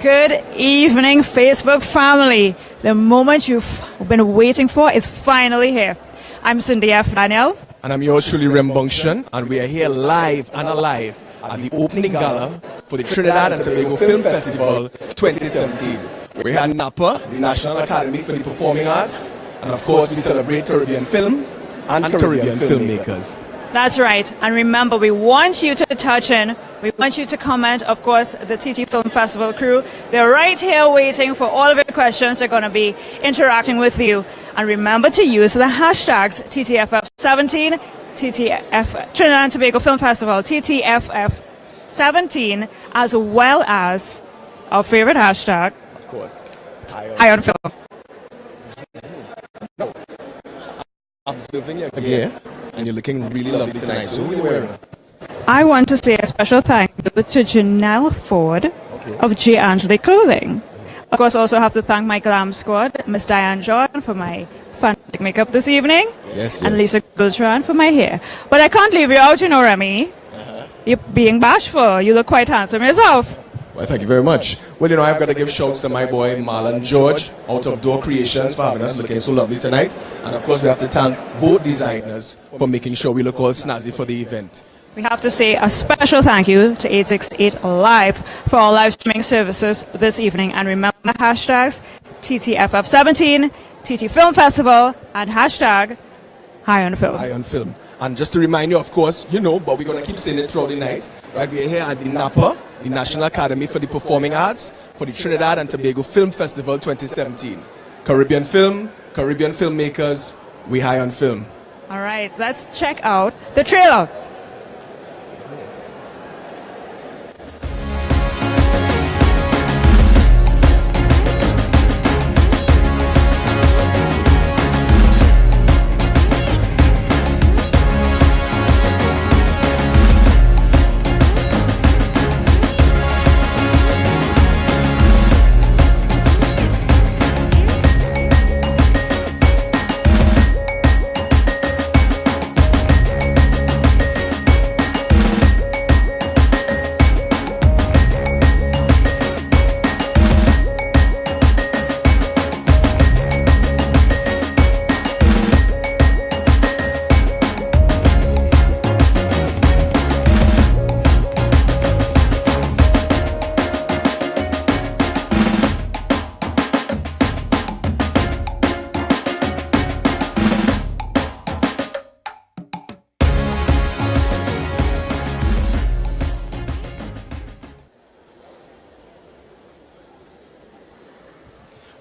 Good evening, Facebook family. The moment you've been waiting for is finally here. I'm Cindy F. Daniel. And I'm yours truly, Rembunction, and we are here live and alive at the opening gala for the Trinidad and Tobago Film Festival 2017. We had NAPA, the National Academy for the Performing Arts, and of course we celebrate Caribbean film and Caribbean filmmakers. That's right. And remember, we want you to touch in. We want you to comment. Of course, the TT Film Festival crew, they're right here waiting for all of your questions. They're going to be interacting with you. And remember to use the hashtags TTFF17, TTF, Trinidad and Tobago Film Festival, TTFF17, as well as our favorite hashtag, Of course. High on Film. No. I'm observing your gear, and you're looking really lovely tonight. So what are you wearing? I want to say a special thank you to Janelle Ford of J. Angeli Clothing. Of course, also have to thank my glam squad, Miss Diane Jordan for my fantastic makeup this evening, and Lisa Gultran for my hair. But I can't leave you out, you know, Remy. You're being bashful. You look quite handsome yourself. Well, thank you very much. Well, you know, I've got to give shouts to my boy Marlon George, Out of Door Creations, for having us looking so lovely tonight. And of course, we have to thank both designers for making sure we look all snazzy for the event. We have to say a special thank you to 868 Live for our live streaming services this evening. And remember the hashtags TTFF17, TT Film Festival, and hashtag High on Film. High on Film. And just to remind you, of course, you know, but we're going to keep saying it throughout the night. Right, we're here at the NAPA, the National Academy for the Performing Arts, for the Trinidad and Tobago Film Festival 2017. Caribbean film, Caribbean filmmakers, we high on film. All right, let's check out the trailer.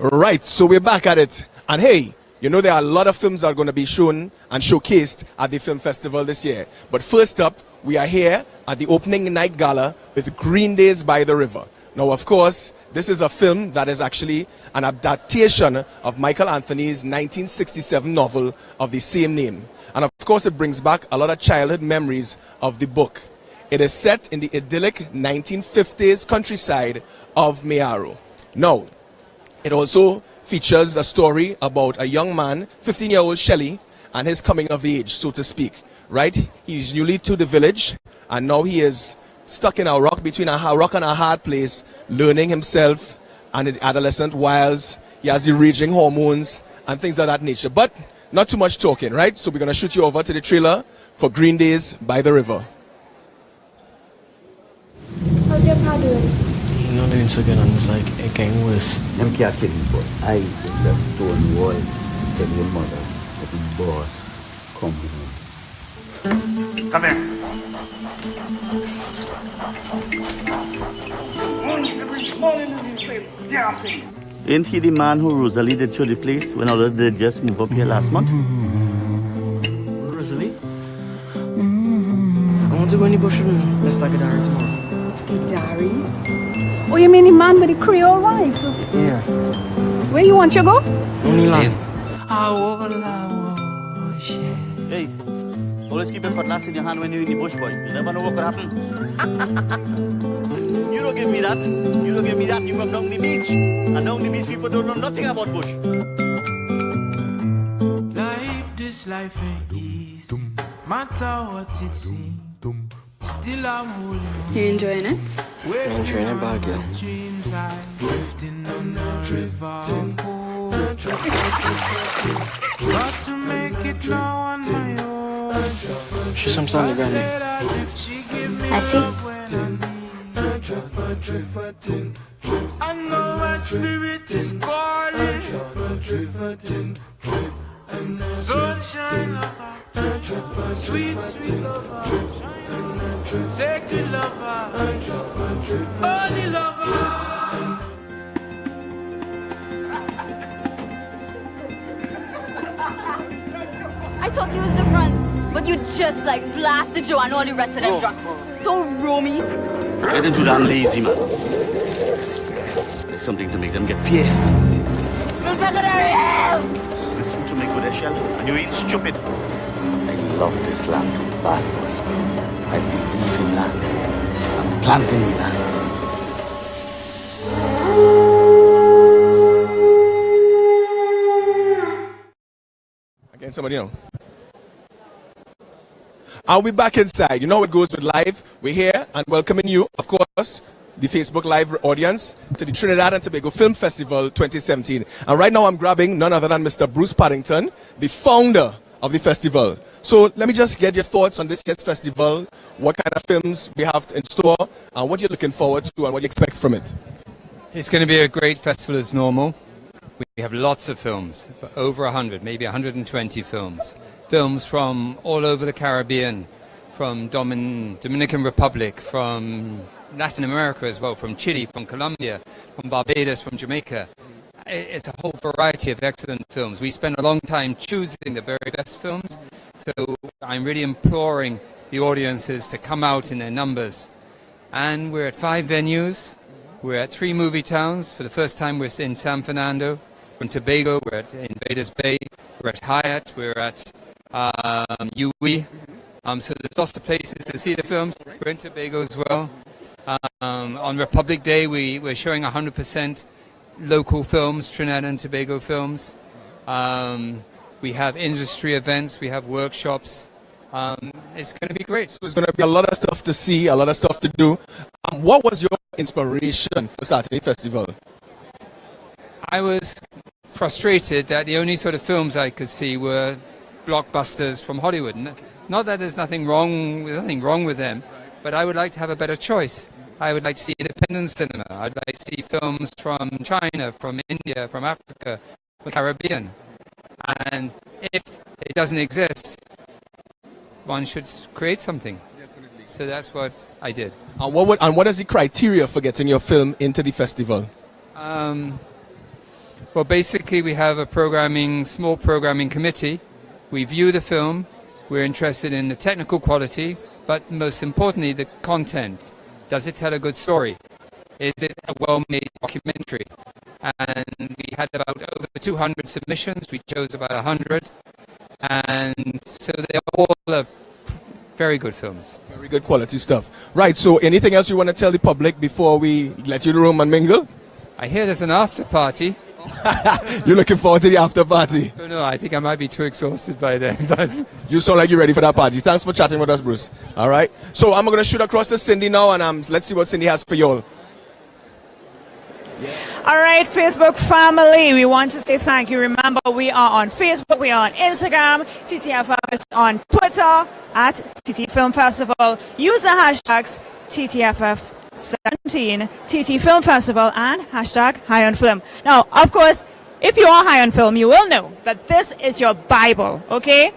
Right, so we're back at it. And hey, you know there are a lot of films that are going to be shown and showcased at the film festival this year. But first up, we are here at the opening night gala with Green Days by the River. Now, of course, this is a film that is actually an adaptation of Michael Anthony's 1967 novel of the same name. And of course, it brings back a lot of childhood memories of the book. It is set in the idyllic 1950s countryside of Mayaro. Now, it also features a story about a young man, 15-year-old Shelley, and his coming of age, so to speak, right? He's newly to the village, and now he is stuck in a rock between a rock and a hard place, learning himself and the adolescent whilst he has the raging hormones and things of that nature. But not too much talking, right? So we're going to shoot you over to the trailer for Green Days by the River. How's your pa doing? He's not doing so good, and it's like it getting worse. I'm can't kill you, but I think that stone wall tell your mother that the boss come home. Come here. Ain't he the man who Rosalie did show the place when all of them just moved up here last month? Rosalie? I want to go in the bush with Miss Sakadari tomorrow. Dari? Oh, you mean the man with the Creole wife? Yeah. Where you want to go? Only land. Hey, always keep a cutlass in your hand when you're in the bush, boy. You never know what could happen. You don't give me that. You don't give me that. You come down the beach. And down the beach, people don't know nothing about bush. This life ain't easy. Matter what it seems. Still I'm holding on. You enjoying it? Man, Trinidad+, yeah. Drifting on the river. Got to make it now on my own. She's some Sunday Granny. I see. I know my spirit is calling. Sunshine lover, sweet, sweet lover, sacred lover, holy lover. I thought he was different, but you just like blasted Joe and all the rest of them drunk. Don't roll me. Get into that lazy man. There's something to make them get fierce. No secondary help! Listen to me, good shell, and you ain't stupid. I love this land too bad, boy. I believe in land. I'm planting the land. Again, somebody know. I'll be back inside. You know how it goes with live. We're here and welcoming you, of course, the Facebook Live audience, to the Trinidad and Tobago Film Festival 2017. And right now I'm grabbing none other than Mr. Bruce Paddington, the founder of the festival. So let me just get your thoughts on this year's festival, what kind of films we have in store, and what you're looking forward to and what you expect from it. It's going to be a great festival as normal. We have lots of films, over 100, maybe 120 films. Films from all over the Caribbean, from Dominican Republic, from Latin America as well, from Chile, from Colombia, from Barbados, from Jamaica. It's a whole variety of excellent films. We spend a long time choosing the very best films, so I'm really imploring the audiences to come out in their numbers. And we're at 5 venues. We're at 3 movie towns. For the first time we're in San Fernando. We're in Tobago, we're at Invaders Bay, we're at Hyatt, we're at UE. So there's lots of places to see the films. We're in Tobago as well. On Republic Day, we're showing 100% local films, Trinidad and Tobago films. We have industry events, we have workshops. It's going to be great. So there's going to be a lot of stuff to see, a lot of stuff to do. What was your inspiration for starting the festival? I was frustrated that the only sort of films I could see were blockbusters from Hollywood. Not that there's nothing wrong with them, but I would like to have a better choice. I would like to see independent cinema. I'd like to see films from China, from India, from Africa, from the Caribbean. And if it doesn't exist, one should create something. Definitely. So that's what I did. And what is the criteria for getting your film into the festival? Well, basically we have a small programming committee. We view the film. We're interested in the technical quality, but most importantly, the content. Does it tell a good story? Is it a well-made documentary? And we had about over 200 submissions. We chose about 100. And so they're all very good films. Very good quality stuff. Right, so anything else you want to tell the public before we let you in the room and mingle? I hear there's an after party. You're looking forward to the after party? No, I think I might be too exhausted by then. But you sound like you're ready for that party. Thanks for chatting with us, Bruce. All right. So I'm going to shoot across to Cindy now, and let's see what Cindy has for you all. All right, Facebook family, we want to say thank you. Remember, we are on Facebook, we are on Instagram, TTFF is on Twitter at ttfilmfestival. Use the hashtags TTFF17, ttfilmfestival, and hashtag High on Film. Now, of course, if you are high on film, you will know that this is your Bible, okay?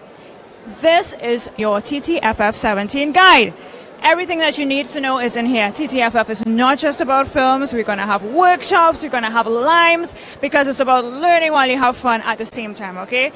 This is your TTFF17 guide. Everything that you need to know is in here. TTFF is not just about films. We're going to have workshops. We're going to have limes because it's about learning while you have fun at the same time, okay?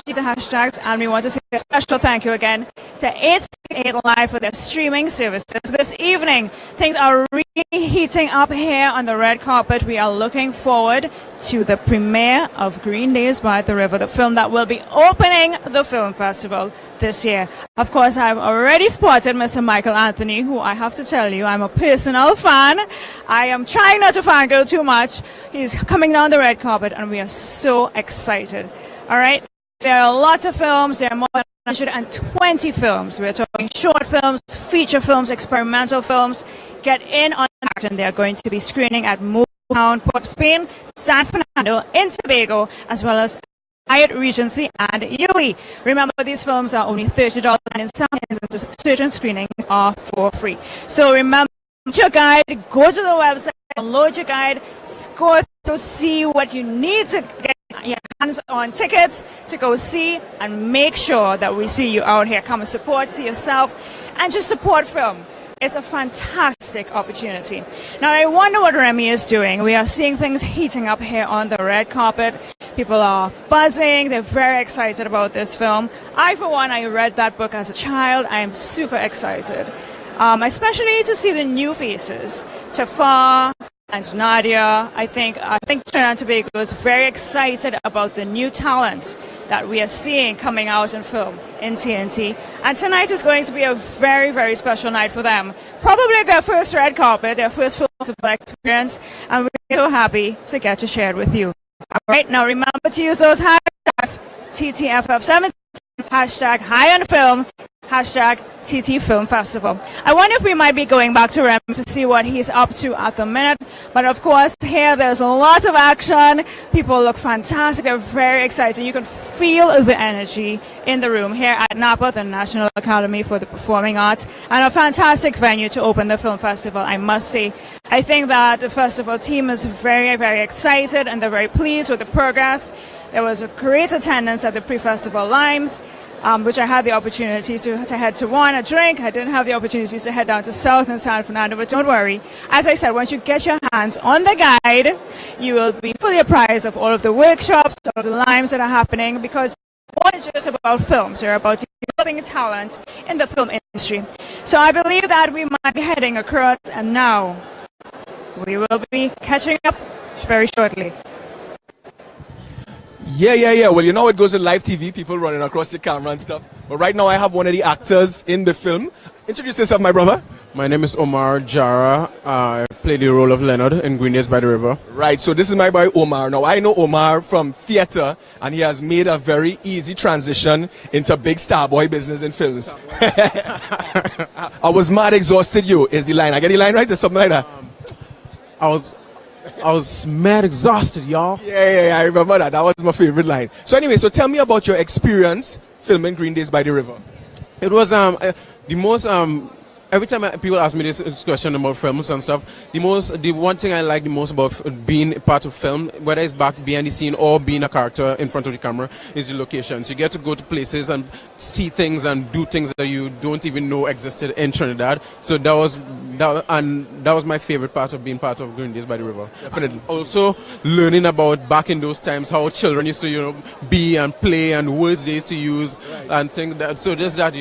Use the hashtags, and we want to say a special thank you again to 868 Live for their streaming services this evening. Things are really heating up here on the red carpet. We are looking forward to the premiere of Green Days by the River, the film that will be opening the film festival this year. Of course, I've already spotted Mr. Michael Anthony, who I have to tell you, I'm a personal fan. I am trying not to fangirl too much. He's coming down the red carpet, and we are so excited. All right? There are lots of films. There are more than 120 films. We're talking short films, feature films, experimental films. get in on action. They are going to be screening at Town, Port of Spain, San Fernando, in Tobago, as well as Hyatt Regency and UAE. Remember, these films are only $30, and in some instances, certain screenings are for free. So remember your guide, go to the website, download your guide, score through, see what you need to get your hands on tickets to go see, and make sure that we see you out here. Come and support, see yourself, and just support film. It's a fantastic opportunity. Now, I wonder what Remy is doing. We are seeing things heating up here on the red carpet. People are buzzing. They're very excited about this film. I, for one, I read that book as a child. I am super excited, especially to see the new faces. Tafar and Nadia. I think Trinidad and Tobago is very excited about the new talent that we are seeing coming out in film in TNT. And tonight is going to be a very, very special night for them. Probably their first red carpet, their first film experience, and we're so happy to get to share it with you. All right, now remember to use those hashtags, TTFF17, hashtag High on Film, hashtag ttfilmfestival. I wonder if we might be going back to Rem to see what he's up to at the minute. But of course, here there's a lot of action. People look fantastic. They're very excited. You can feel the energy in the room here at NAPA, the National Academy for the Performing Arts, and a fantastic venue to open the film festival, I must say. I think that the festival team is very, very excited, and they're very pleased with the progress. There was a great attendance at the pre-festival limes, which I had the opportunity to head to one, a drink. I didn't have the opportunity to head down to South and San Fernando, but don't worry. As I said, once you get your hands on the guide, you will be fully apprised of all of the workshops, all of the limes that are happening, because it's not just about films. They're about developing talent in the film industry. So I believe that we might be heading across, and now we will be catching up very shortly. Yeah. Well, you know it goes with live TV, people running across the camera and stuff. But right now I have one of the actors in the film. Introduce yourself, my brother. My name is Omar Jara. I play the role of Leonard in Green Days by the River. Right, so this is my boy Omar. Now, I know Omar from theater, and he has made a very easy transition into big star boy business in films. I was mad exhausted, you, is the line. I get the line right or something like that? I was mad exhausted, y'all. Yeah, I remember that. That was my favorite line. So anyway, so tell me about your experience filming Green Days by the River. It was the most every time people ask me this question about films and stuff, the one thing I like the most about being part of film, whether it's back behind the scene or being a character in front of the camera, is the locations. You get to go to places and see things and do things that you don't even know existed in Trinidad. So that was my favorite part of being part of Green Days by the River. Definitely. And also learning about back in those times how children used to be and play and words they used to use, right, and things that. So just that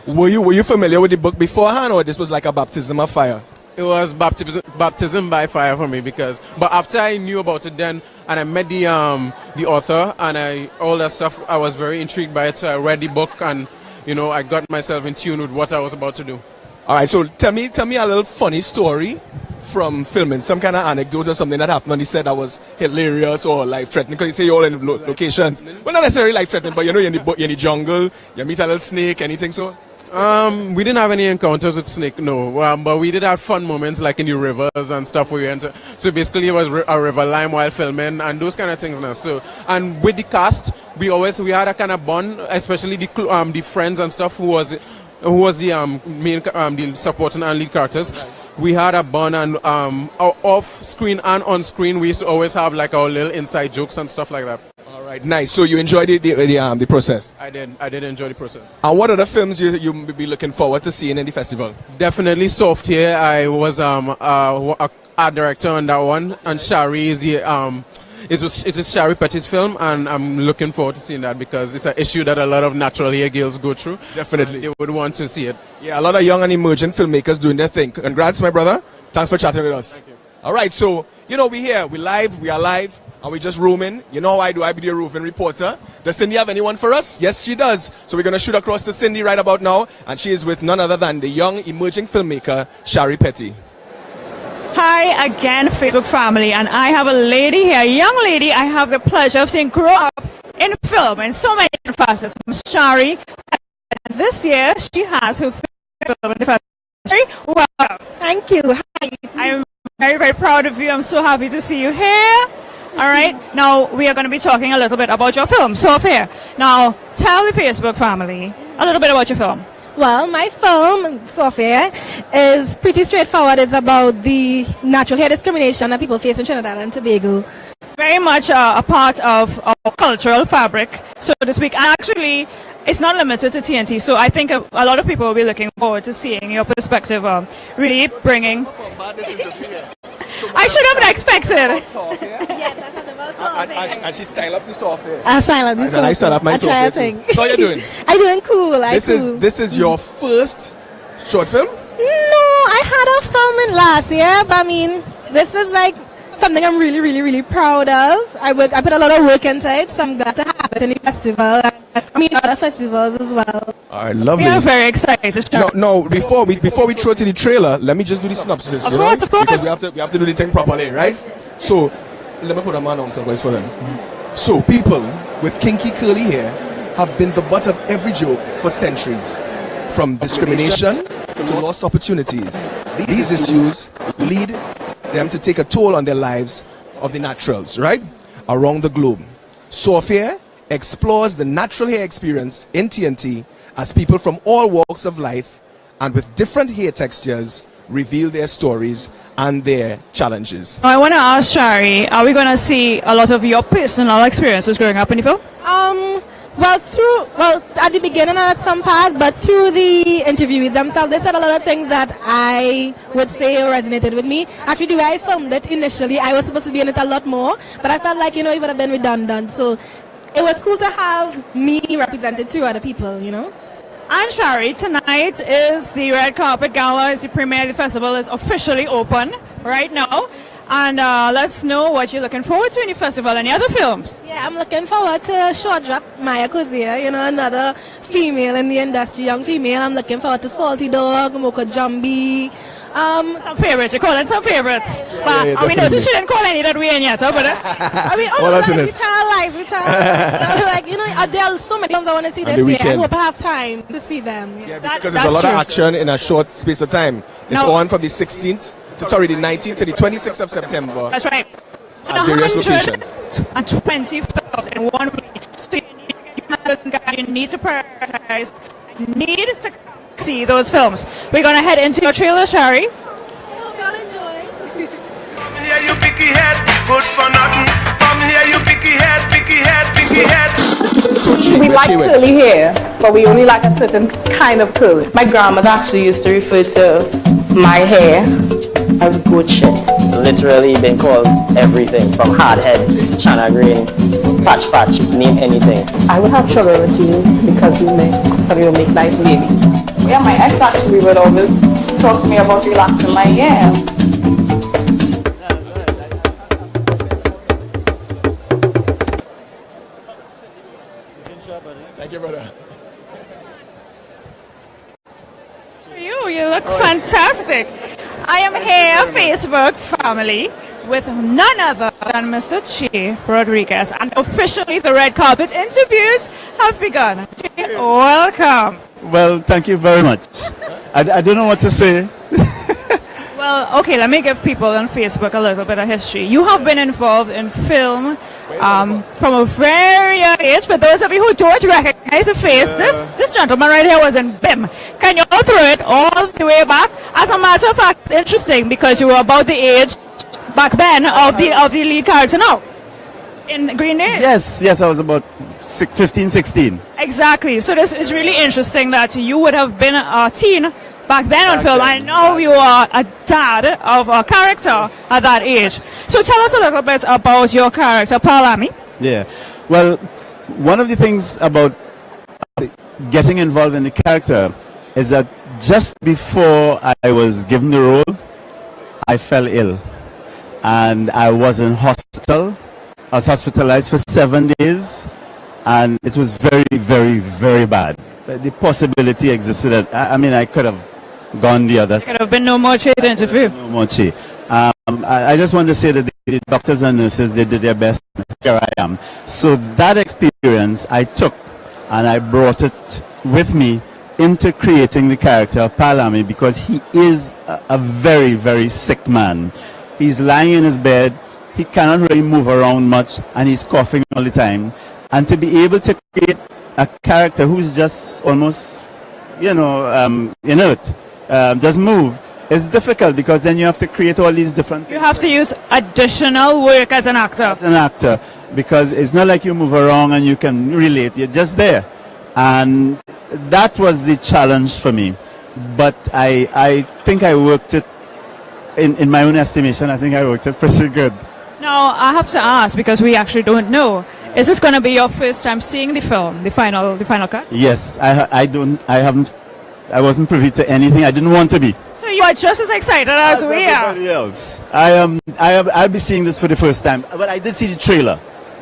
Were you familiar with the book beforehand, or this was like a baptism of fire? It was baptism by fire for me, but after I knew about it then and I met the author and all that stuff, I was very intrigued by it. So I read the book and I got myself in tune with what I was about to do. All right, so tell me a little funny story from filming, some kind of anecdote or something that happened on the set that was hilarious or life-threatening, because you say you're all in locations. Well, not necessarily life-threatening, but you're in the jungle, you meet a little snake, anything so? We didn't have any encounters with snake, no. But we did have fun moments like in the rivers and stuff where we went. So basically it was a river lime while filming and those kind of things now. So, and with the cast, we had a kind of bond, especially the friends and stuff who was the main the supporting and lead characters. Right. We had a bond, and off screen and on screen we used to always have like our little inside jokes and stuff like that. All right, nice. So you enjoyed the process? I did enjoy the process. And what other films you will be looking forward to seeing in the festival? Definitely Soft here. I was a art director on that one, and Shari is the it's a Shari Petty's film, and I'm looking forward to seeing that because it's an issue that a lot of natural hair girls go through. Definitely. They would want to see it. Yeah, a lot of young and emerging filmmakers doing their thing. Congrats, my brother. Thanks for chatting with us. Thank you. All right, so, we here. We are live, and we just roaming. You know how I do. I be the roving reporter. Does Cindy have anyone for us? Yes, she does. So we're going to shoot across to Cindy right about now, and she is with none other than the young emerging filmmaker, Shari Petty. Hi again, Facebook family, and I have a lady here, a young lady I have the pleasure of seeing grow up in film in so many different facets. Shari, and this year she has her film in the Welcome. Thank you. Hi. I'm very, very proud of you. I'm so happy to see you here. All right. Now, we are going to be talking a little bit about your film, Sophia. Now, tell the Facebook family a little bit about your film. Well, my film, Sophia, is pretty straightforward. It's about the natural hair discrimination that people face in Trinidad and Tobago. Very much a part of our cultural fabric, so to speak. And actually, it's not limited to TNT, so I think a lot of people will be looking forward to seeing your perspective, really bringing... I should have expected. Yes, I thought about Sophia. And she style up the Sophia. I style up the Sophia. And I style up my Sophia too. So how you doing? I'm doing cool. This is your first short film? No, I had a film in last year, but I mean, this is like something I'm really, really, really proud of. I put a lot of work into it, so I'm glad to have it in the festival. I mean, other festivals as well. All right, lovely. We are very excited to start. No, before we throw to the trailer, let me just do the synopsis. Of course. Because we have to do the thing properly, right? So, let me put a man on some voice for them. So, people with kinky curly hair have been the butt of every joke for centuries. From discrimination to lost opportunities. These issues lead them to take a toll on their lives of the naturals, right? Around the globe. Sophia explores the natural hair experience in TNT as people from all walks of life and with different hair textures reveal their stories and their challenges. I want to ask Shari, are we going to see a lot of your personal experiences growing up in the film? Well, at the beginning and at some parts, but through the interviews themselves, they said a lot of things that I would say resonated with me. Actually, the way I filmed it initially, I was supposed to be in it a lot more, but I felt like, it would have been redundant. So it was cool to have me represented through other people, And Shari, tonight is the Red Carpet Gala, it's the premiere of the festival, is officially open right now. And let's know what you're looking forward to in the festival. Any other films? Yeah, I'm looking forward to Short Drop, Maya Kozia, another female in the industry, young female. I'm looking forward to Salty Dog, Moko Jambi. Some favorites, you're calling some favorites. Yeah, I mean, you shouldn't call any that we ain't yet, but... I mean, we tell there are so many films I want to see this year. I hope I have time to see them. Yeah, because there's a lot of action in a short space of time. It's on from the 19th to the 26th of September. That's right. At various locations. And 20,000 in 1 week. So you need to prioritize, need to see those films. We're going to head into your trailer, Shari. I'll enjoy. Here you picky head, good for nothing. Come here you picky head, picky head, picky head. We like curly hair, but we only like a certain kind of curl. My grandmother actually used to refer to my hair as goat shit. Literally been called everything from hard head, chana green, patch, name anything. I would have trouble with you because you make nice baby. Yeah, my ex actually would always talk to me about relaxing my hair. Thank you, brother. You look fantastic. I am here, Facebook family, with none other than Mr. Che Rodriguez. And officially the red carpet interviews have begun. Che, welcome. Well, thank you very much. I don't know what to say. Well, okay, let me give people on Facebook a little bit of history. You have been involved in film from a very young age. For those of you who don't recognize the face, this gentleman right here was in BIM. Can you all throw it all the way back? As a matter of fact, interesting, because you were about the age back then of the lead character now in Green Days. Yes, I was about 15, 16. Exactly. So this is really interesting that you would have been a teen back then on film. I know you are a dad of a character at that age. So tell us a little bit about your character, Palami. Yeah. Well, one of the things about getting involved in the character is that just before I was given the role, I fell ill. And I was in hospital. I was hospitalized for 7 days. And it was very, very, very bad. The possibility existed that, I could have gone the other. Could have been no more Che to interview. No more Che. I just want to say that the doctors and nurses, they did their best. Here I am. So that experience I took and I brought it with me into creating the character of Palami because he is a very, very sick man. He's lying in his bed, he cannot really move around much, and he's coughing all the time. And to be able to create a character who's just almost, inert, doesn't move, is difficult because then you have to create all these different... You have to use additional work as an actor. As an actor, because it's not like you move around and you can relate, you're just there. And that was the challenge for me. But I think I worked it, in my own estimation, I think I worked it pretty good. Now, I have to ask, because we actually don't know, is this going to be your first time seeing the film, the final cut? Yes, I wasn't privy to anything. I didn't want to be. So you are just as excited as we are. Everybody else. I'll be seeing this for the first time, but I did see the trailer.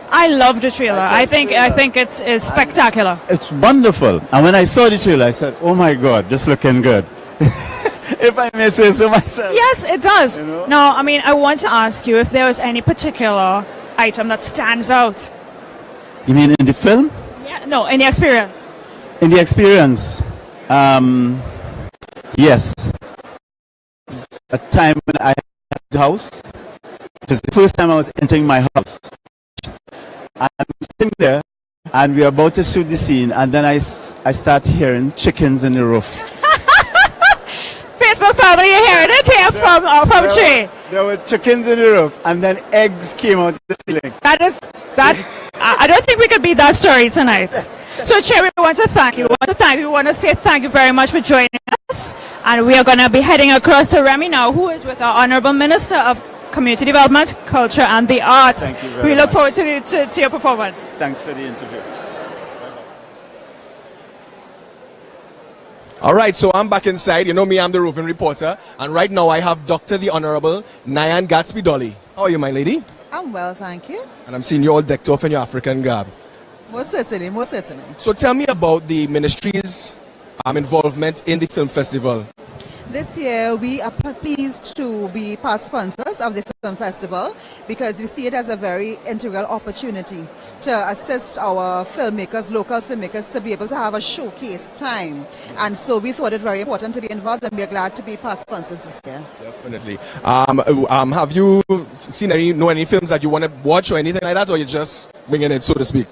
I love the trailer. I think it's spectacular. It's wonderful. And when I saw the trailer, I said, "Oh my God, just looking good." If I may say so myself. Yes, it does. You know? Now, I want to ask you if there was any particular item that stands out. You mean in the film? Yeah. No, in the experience. In the experience, yes. A time when I had the house. It was the first time I was entering my house. I'm sitting there, and we are about to shoot the scene, and then I start hearing chickens in the roof. Facebook family, you heard it here from Trey. There were chickens in the roof, and then eggs came out of the ceiling. I don't think we could beat that story tonight. So, Trey, we want to thank you. We want to say thank you very much for joining us. And we are going to be heading across to Remy now, who is with our Honorable Minister of Community Development, Culture and the Arts. Thank you very much. We look forward to your performance. Thanks for the interview. All right, so I'm back inside. You know me, I'm the roving reporter. And right now I have Dr. the Honorable Nyan Gatsby-Dolly. How are you, my lady? I'm well, thank you. And I'm seeing you all decked off in your African garb. Most certainly, most certainly. So tell me about the ministry's involvement in the film festival. This year, we are pleased to be part sponsors of the film festival because we see it as a very integral opportunity to assist our filmmakers, local filmmakers, to be able to have a showcase time. And so we thought it very important to be involved, and we're glad to be part sponsors this year. Definitely. Have you seen any films that you want to watch or anything like that, or you're just winging it, so to speak?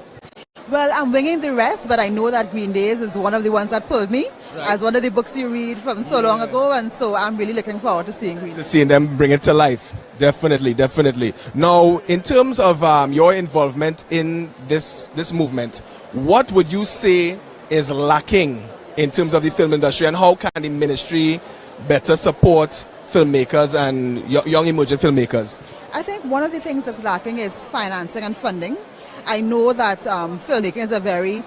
Well, I'm winging the rest, but I know that Green Days is one of the ones that pulled me, as one of the books you read from so long ago, and so I'm really looking forward to seeing Green Days. To seeing them bring it to life. Definitely, definitely. Now, in terms of your involvement in this movement, what would you say is lacking in terms of the film industry, and how can the ministry better support filmmakers and young emerging filmmakers? I think one of the things that's lacking is financing and funding. I know that filmmaking is a very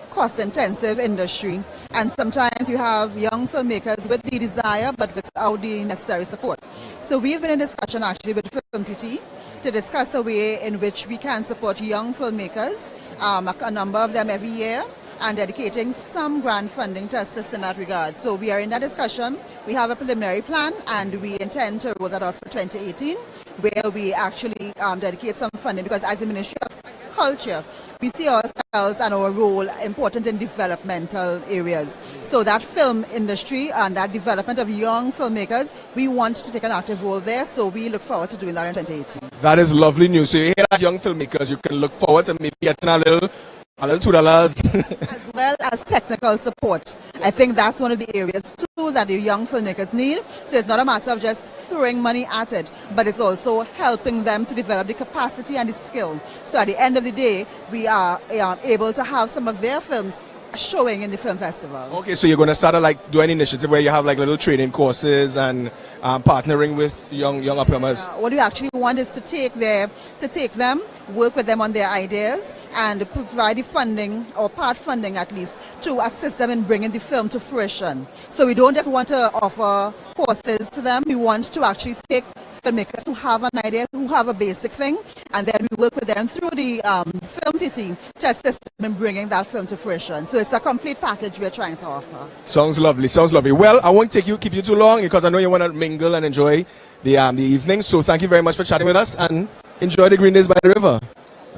cost-intensive industry, and sometimes you have young filmmakers with the desire but without the necessary support. So we've been in discussion actually with Film TT to discuss a way in which we can support young filmmakers, a number of them every year, and dedicating some grant funding to assist in that regard. So we are in that discussion. We have a preliminary plan, and we intend to roll that out for 2018, where we actually dedicate some funding, because as a Ministry of Culture, we see ourselves and our role important in developmental areas. So that film industry and that development of young filmmakers, we want to take an active role there, so we look forward to doing that in 2018. That is lovely news. So you hear that, young filmmakers, you can look forward to maybe getting a little $2. As well as technical support. I think that's one of the areas too that the young filmmakers need. So it's not a matter of just throwing money at it, but it's also helping them to develop the capacity and the skill. So at the end of the day, we are able to have some of their films showing in the film festival. Okay, so you're going to start do an initiative where you have little training courses and partnering with young upcomers. What we actually want is to take them, work with them on their ideas, and provide the funding, or part funding at least, to assist them in bringing the film to fruition. So we don't just want to offer courses to them, we want to actually take filmmakers who have an idea, who have a basic thing, and then we work with them through the Film TT to assist them in bringing that film to fruition. So it's a complete package we're trying to offer. Sounds lovely, sounds lovely. Well, I won't keep you too long, because I know you want to mingle and enjoy the evening. So thank you very much for chatting with us, and enjoy the Green Days by the River.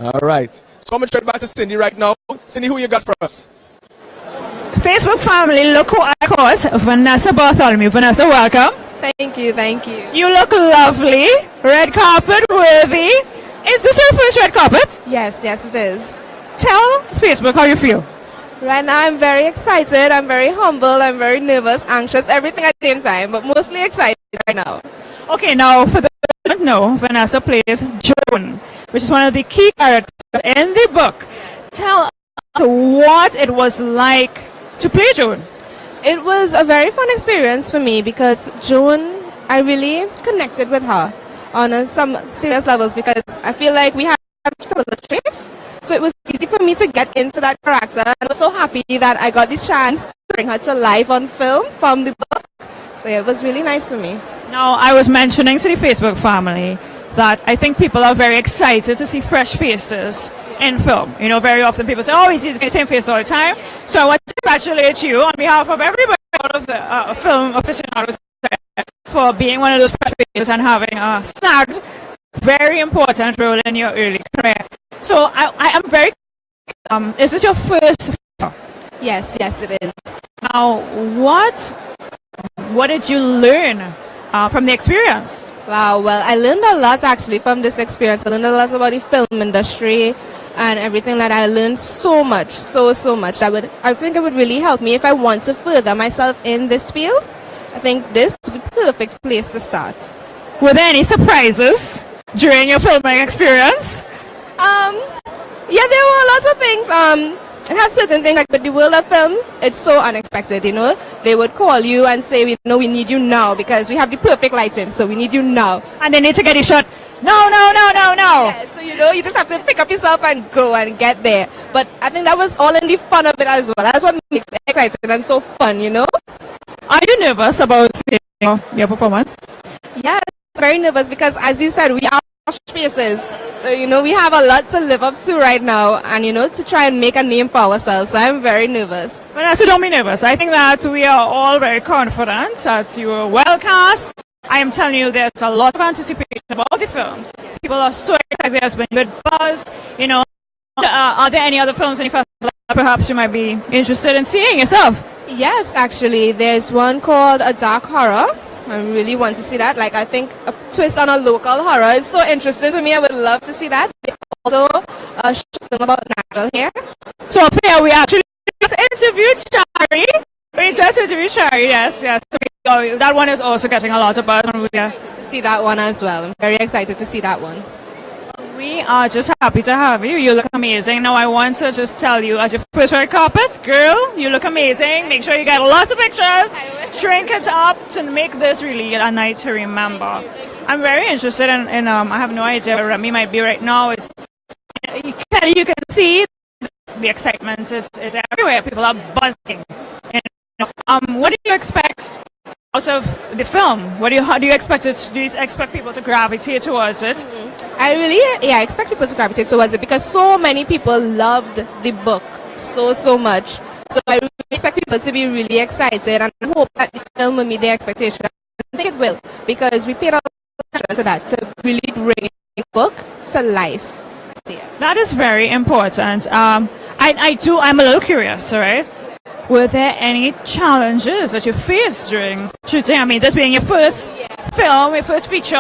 All right. So I'm going to turn back to Cindy right now. Cindy, who you got for us? Facebook family, look who I caught, Vanessa Bartholomew. Vanessa, welcome. Thank you, thank you. You look lovely, red carpet worthy. Is this your first red carpet? Yes, yes it is. Tell Facebook how you feel. Right now I'm very excited, I'm very humble, I'm very nervous, anxious, everything at the same time, but mostly excited right now. Okay, now for those who don't know, Vanessa plays Joan, which is one of the key characters in the book. Tell us what it was like to play Joan. It was a very fun experience for me because Joan, I really connected with her on some serious levels because I feel like we have similar traits. So it was easy for me to get into that character, and I was so happy that I got the chance to bring her to life on film from the book. So yeah, it was really nice for me. Now, I was mentioning to the Facebook family that I think people are very excited to see fresh faces in film. You know, very often people say, oh, we see the same face all the time. So I want to congratulate you on behalf of everybody out of the film aficionados for being one of those fresh faces and having a snagged, very important role in your early career. So I am very, is this your first film? Yes, yes it is. Now, what did you learn from the experience? Wow, well, I learned a lot actually from this experience. I learned a lot about the film industry and everything that I learned so much, so much. I think it would really help me if I want to further myself in this field. I think this is the perfect place to start. Were there any surprises during your filming experience? Yeah, there were lots of things. I have certain things, like with the world of film, it's so unexpected, you know. They would call you and say, we need you now because we have the perfect lighting, so we need you now. And they need to get you shot. No. Yeah, so, you just have to pick up yourself and go and get there. But I think that was all in the fun of it as well. That's what makes it exciting and so fun, you know. Are you nervous about your performance? Yes, very nervous because, as you said, we are faces. So, we have a lot to live up to right now and, to try and make a name for ourselves. So I'm very nervous. But also don't be nervous. I think that we are all very confident that you are well cast. I am telling you, there's a lot of anticipation about the film. People are so excited. There's been good buzz. Are there any other films in the festival that perhaps you might be interested in seeing yourself? Yes, actually. There's one called A Dark Horror. I really want to see that. Like, I think a twist on a local horror is so interesting to me. I would love to see that. Also, a film about natural hair. So up here, we actually just interviewed Shari. We just interviewed Shari, yes. So that one is also getting a lot of buzz. To see that one as well. I'm very excited to see that one. We are just happy to have you. You look amazing. Now, I want to just tell you, as your first red carpet, girl, you look amazing. Make sure you get lots of pictures. Shrink it up to make this really a night to remember. I'm very interested in I have no idea where Remy might be right now. It's you can see the excitement is everywhere. People are buzzing. What do you expect out of the film? How do you expect it? Do you expect people to gravitate towards it? I expect people to gravitate towards it because so many people loved the book so much. So I really expect people to be really excited and I hope that the film will meet their expectations. I think it will because we paid a lot of attention to that to really bring the book to life. So, yeah. That is very important. I'm a little curious, all right? Were there any challenges that you faced during shooting? I mean, this being your first film, your first feature,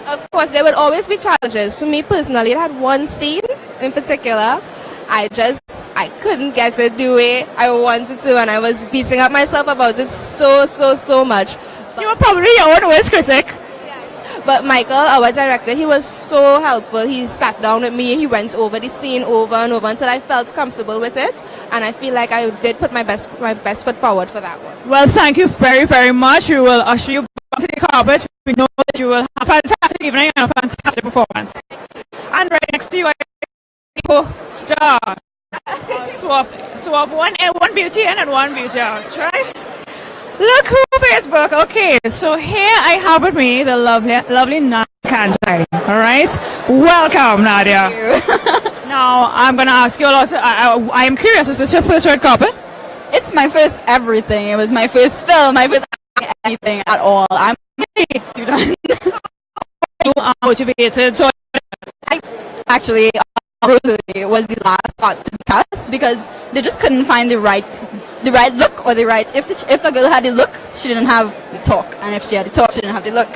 Of course, there would always be challenges. For me personally, it had one scene in particular. I couldn't get to do it. I wanted to, and I was beating up myself about it so much. You were probably your own worst critic. Yes. But Michael, our director, he was so helpful. He sat down with me. He went over the scene over and over until I felt comfortable with it. And I feel like I did put my best foot forward for that one. Well, thank you very, very much. We will usher you back to the carpet. We know that you will have a fantastic evening and a fantastic performance. And right next to you, star. Swap one beauty in and one beauty out, right? Look who Facebook. Okay, so here I have with me the lovely Nadia Kantai. All right, welcome, Nadia. Now I'm gonna ask you a lot. I am curious. Is this your first red carpet? It's my first everything. It was my first film. My first anything at all. I'm a student. You are motivated. So I actually Rosalie was the last part to be cast because they just couldn't find the right look or the right. If a girl had the look, she didn't have the talk, and if she had the talk, she didn't have the look.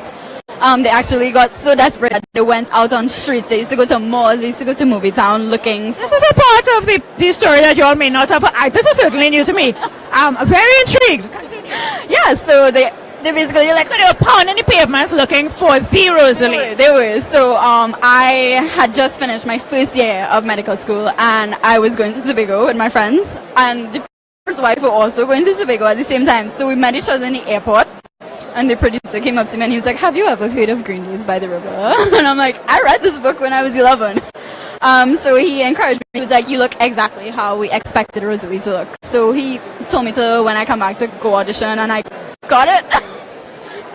They actually got so desperate that they went out on streets. They used to go to malls. They used to go to Movie Town looking. This is a part of the story that you all may not have. This is certainly new to me. I'm very intrigued. Continue. Yeah, so they basically like so they were pounding the pavements looking for the Rosalie. They were. So I had just finished my first year of medical school, and I was going to Tobago with my friends, and the friend's wife were also going to Tobago at the same time. So we met each other in the airport. And the producer came up to me and he was like, "Have you ever heard of Green Days by the River?" And I'm like, "I read this book when I was 11. So he encouraged me. He was like, "You look exactly how we expected Rosalie to look." So he told me to, when I come back, to go audition, and I got it.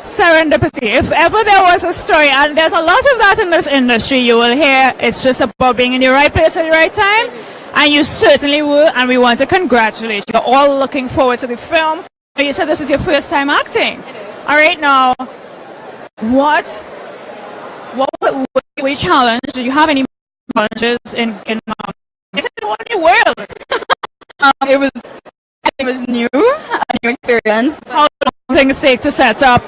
Serendipity. If ever there was a story, and there's a lot of that in this industry, you will hear it's just about being in the right place at the right time. And you certainly were, and we want to congratulate you. You're all looking forward to the film. You said this is your first time acting. It is. All right, now, what were you challenged? Do you have any challenges in the world? It was new, a new experience. How long things take to set up,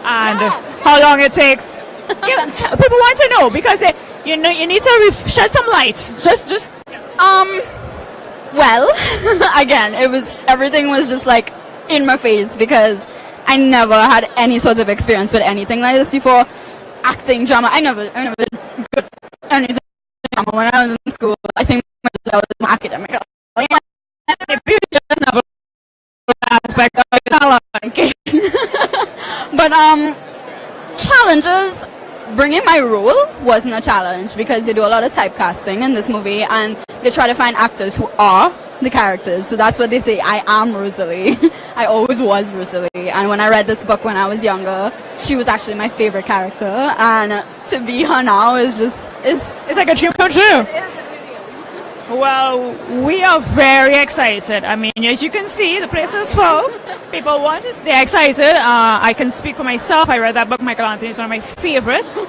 and how long it takes? People want to know because you need to shed some light. Just. Well, again, everything was just like in my face because I never had any sort of experience with anything like this before. Acting, drama, I never did anything drama when I was in school. I think I was more academic. But challenges, bringing my role wasn't a challenge because they do a lot of typecasting in this movie and they try to find actors who are the characters. So that's what they say, I am Rosalie. I always was Rosalie. And when I read this book when I was younger, she was actually my favorite character. And to be her now is it's like a dream come true. Well, we are very excited. I mean, as you can see, the place is full. People want to stay excited. I can speak for myself. I read that book. Michael Anthony is one of my favorites.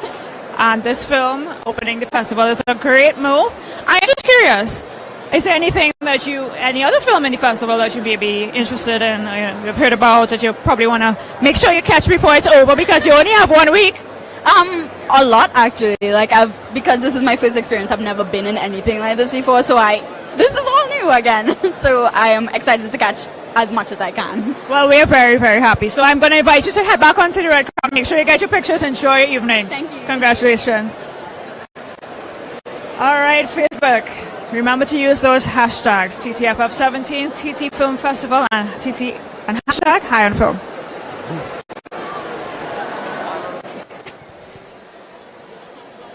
And this film, opening the festival, is a great move. I'm just curious, is there anything that any other film in the festival that you may be interested in, you've heard about, that you probably want to make sure you catch before it's over because you only have 1 week? A lot actually. Because this is my first experience, I've never been in anything like this before, so this is all new again. So I am excited to catch as much as I can. Well, we are very, very happy. So I'm going to invite you to head back onto the red carpet. Make sure you get your pictures. Enjoy your evening. Thank you. Congratulations. All right, Facebook. Remember to use those hashtags TTFF17, ttfilmfestival, and hashtag High on Film.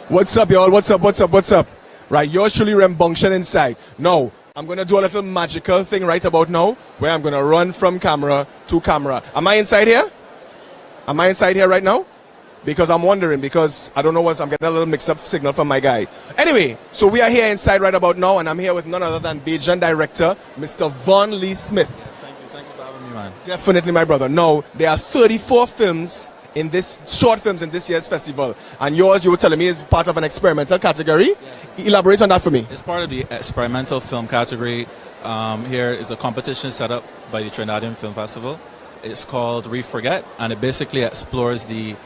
What's up, y'all? What's up? Right, yours truly rambunctious inside. Now, I'm going to do a little magical thing right about now, where I'm going to run from camera to camera. Am I inside here? Am I inside here right now? Because I'm wondering, because I don't know I'm getting a little mix-up signal from my guy. Anyway, so we are here inside right about now, and I'm here with none other than Bajan director, Mr. Von Lee Smith. Thank you for having me, man. Definitely, my brother. Now, there are 34 films short films in this year's festival, and yours, you were telling me, is part of an experimental category. Yes. Elaborate on that for me. It's part of the experimental film category. Here is a competition set up by the Trinidad Film Festival. It's called Re-Forget, and it basically explores the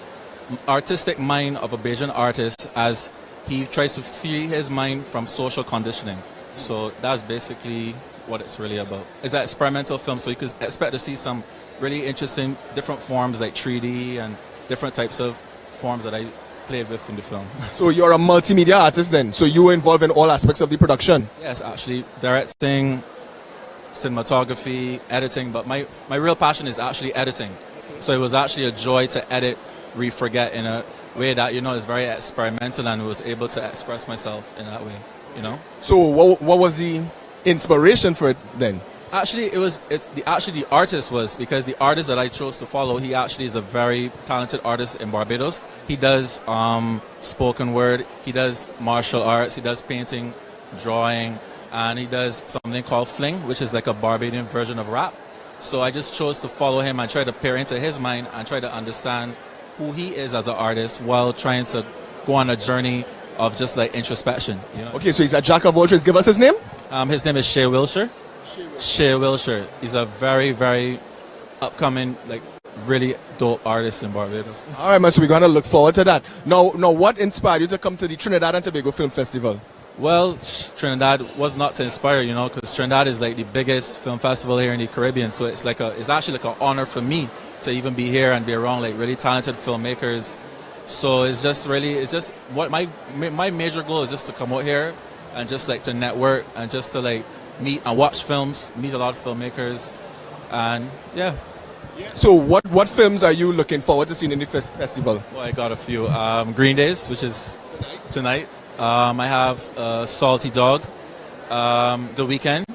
artistic mind of a Bajan artist as he tries to free his mind from social conditioning. So that's basically what it's really about. It's an experimental film, so you could expect to see some really interesting different forms like 3D and different types of forms that I played with in the film. So you're a multimedia artist then? So you were involved in all aspects of the production? Yes, actually, directing, cinematography, editing, but my real passion is actually editing. So it was actually a joy to edit Re-Forget in a way that, is very experimental, and was able to express myself in that way, So what was the inspiration for it then? Actually, the artist was, because the artist that I chose to follow, he actually is a very talented artist in Barbados. He does spoken word, he does martial arts, he does painting, drawing, and he does something called fling, which is like a Barbadian version of rap. So I just chose to follow him and try to peer into his mind and try to understand who he is as an artist while trying to go on a journey of just like introspection. You know? Okay, so he's a jack of all trades. Give us his name. His name is Shea Wilshire. Shea Wilshire. He's a very, very upcoming, like, really dope artist in Barbados. All right, man, so we're going to look forward to that. Now, what inspired you to come to the Trinidad and Tobago Film Festival? Well, Trinidad was not to inspire, you know, because Trinidad is like the biggest film festival here in the Caribbean. So it's actually like an honor for me to even be here and be around like really talented filmmakers. So it's just what my major goal is just to come out here and just like to network and just to like meet and watch films, meet a lot of filmmakers, and yeah. So what films are you looking forward to seeing in the festival? Well, I got a few. Green Days, which is tonight. I have Salty Dog, The Weekend,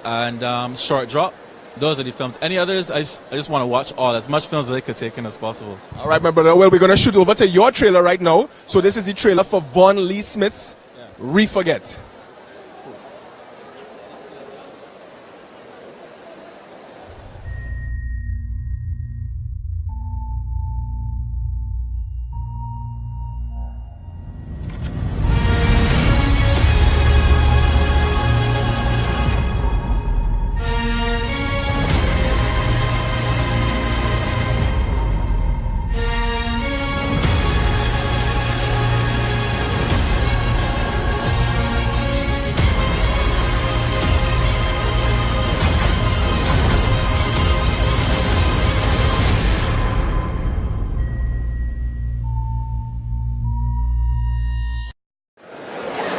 and Short Drop. Those are the films. Any others, I just want to watch as much films as I could take in as possible. All right, my brother. Well, we're going to shoot over to your trailer right now. So this is the trailer for Von Lee Smith's Re-Forget.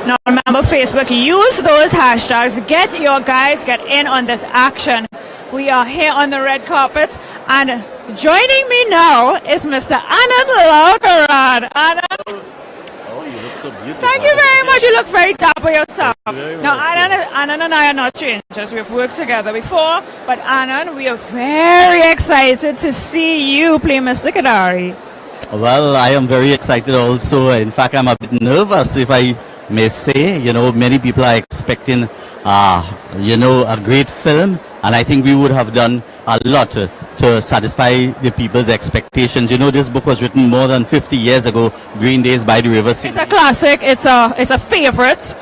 Now remember, Facebook, use those hashtags. Get your guys, get in on this action. We are here on the red carpet, and joining me now is Mr. Anand Laukaran. Anand. Oh, you look so beautiful. Thank you very much. You look very dapper yourself. Now, much. Anand and I are not strangers. We've worked together before, but Anand, we are very excited to see you play Mr. Kadari. Well, I am very excited also. In fact, I'm a bit nervous, if I may say. You know, many people are expecting, a great film, and I think we would have done a lot to satisfy the people's expectations. You know, this book was written more than 50 years ago, Green Days by the River. It's a classic. It's a favorite.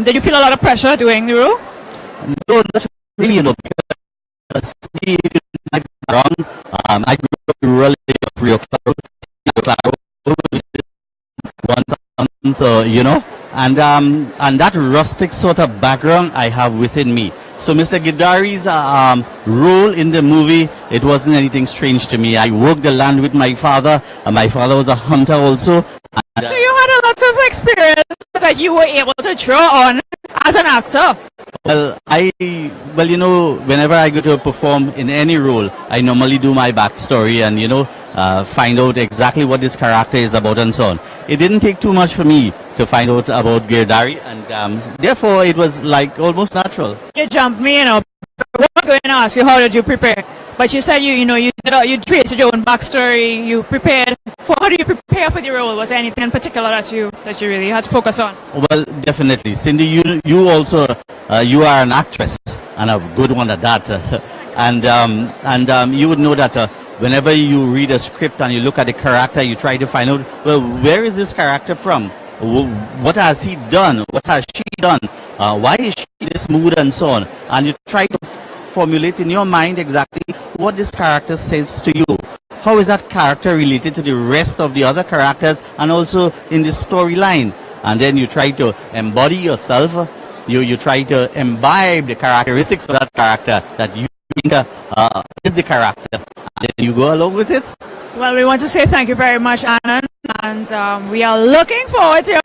Did you feel a lot of pressure doing the role? No, not really, you know, because my background, I grew up in rural area of Rio Claro, once a month, you know, and that rustic sort of background I have within me. So Mr. Gidari's role in the movie, it wasn't anything strange to me. I worked the land with my father, and my father was a hunter also. And, so you had a lot of experience that you were able to draw on as an actor. Well, you know, whenever I go to perform in any role, I normally do my backstory and, you know, find out exactly what this character is about and so on. It didn't take too much for me to find out about Girdari, and therefore it was like almost natural. You jumped me, you know. I was going to ask you, how did you prepare? But you said you created your own backstory. You prepared for. How do you prepare for the role? Was there anything in particular that you really had to focus on? Well, definitely, Cindy. You also you are an actress, and a good one at that. And you would know that whenever you read a script and you look at the character, you try to find out, well, where is this character from? What has he done? What has she done? Why is she in this mood and so on? And you try to formulate in your mind exactly what this character says to you. How is that character related to the rest of the other characters and also in the storyline? And then you try to embody yourself. You try to imbibe the characteristics of that character that you think is the character. And then you go along with it. Well, we want to say thank you very much, Anand, and we are looking forward to your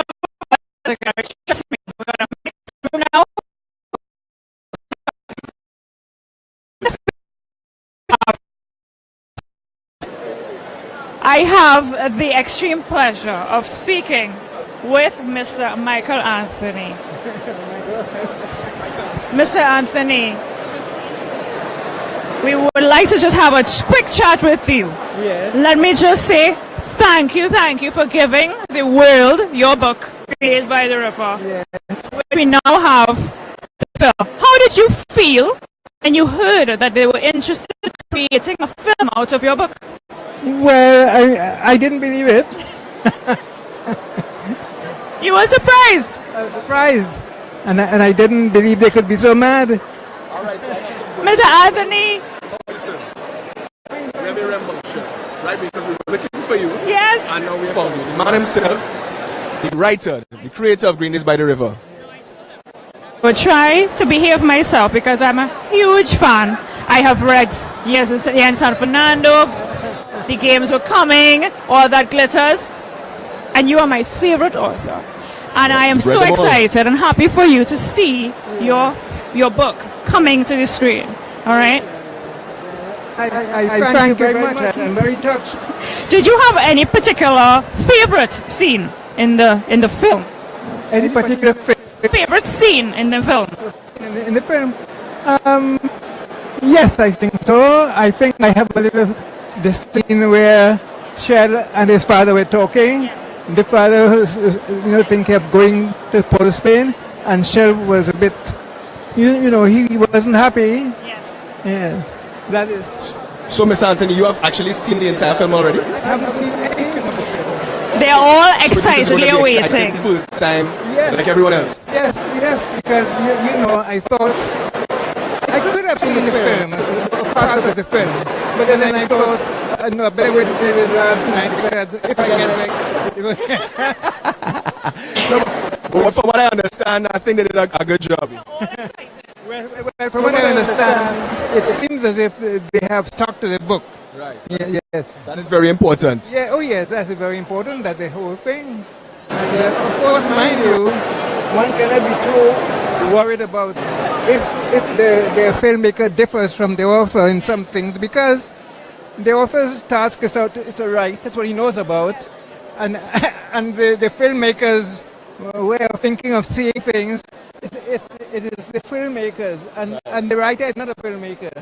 trust me. We're going to make it now. I have the extreme pleasure of speaking with Mr. Michael Anthony. Mr. Anthony, we would like to just have a quick chat with you. Yes. Let me just say thank you for giving the world your book, Raised by the River. Yes. We now have. So, how did you feel when you heard that they were interested in creating a film out of your book? Well, I didn't believe it. You were surprised? I was surprised. And I didn't believe they could be so mad. Mr. Anthony. Listen, Remy Remble, right? Because we were looking for you. Yes. And now we found you. The man himself, the writer, the creator of Green Days by the River. I will try to behave myself because I'm a huge fan. I have read Yes in San Fernando, The Games Were Coming, All That Glitters, and you are my favorite author. And I am so excited and happy for you to see your book coming to the screen. All right? I thank you very much. I'm very touched. Did you have any particular favorite scene in the film? Any particular favorite scene in the film? In the film? Yes, I think so. I think I have a little the scene where Shell and his father were talking. Yes. The father was, kept going to Port of Spain, and Shell was a bit, he wasn't happy. Yes. Yeah. That is. So, Miss Anthony, you have actually seen the entire film already? I haven't seen anything of the film. They're all excitedly awaiting. First time, like everyone else. Yes, because I thought I could have seen the film, part of the film, but then I thought, no, I better wait until the last night because if I get vexed. But from what I understand, I think they did a good job. Well, from what I understand, it seems as if they have stuck to the book. Right. Yeah. That is very important. Yeah. Oh, yes. That's very important. That the whole thing. And of course, mind you, one cannot be too worried about if the filmmaker differs from the author in some things, because the author's task is to write. That's what he knows about, and the filmmaker's way of thinking of seeing things. It is the filmmakers, and the writer is not a filmmaker.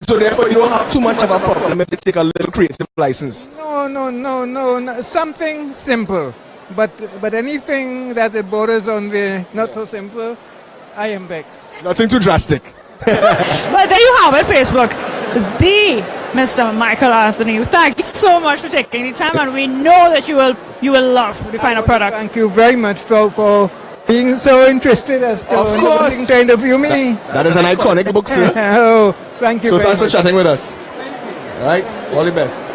So therefore, you don't have too much of a problem if you take a little creative license. No. Something simple, but anything that borders on the not so simple, I am vexed. Nothing too drastic. Well, there you have it, Facebook. The Mr. Michael Anthony. Thank you so much for taking the time, and we know that you will love the final product. Thank you very much for being so interested as to interview me. That is an iconic book, sir. Oh, thank you. So thanks for chatting with us. All right, all the best.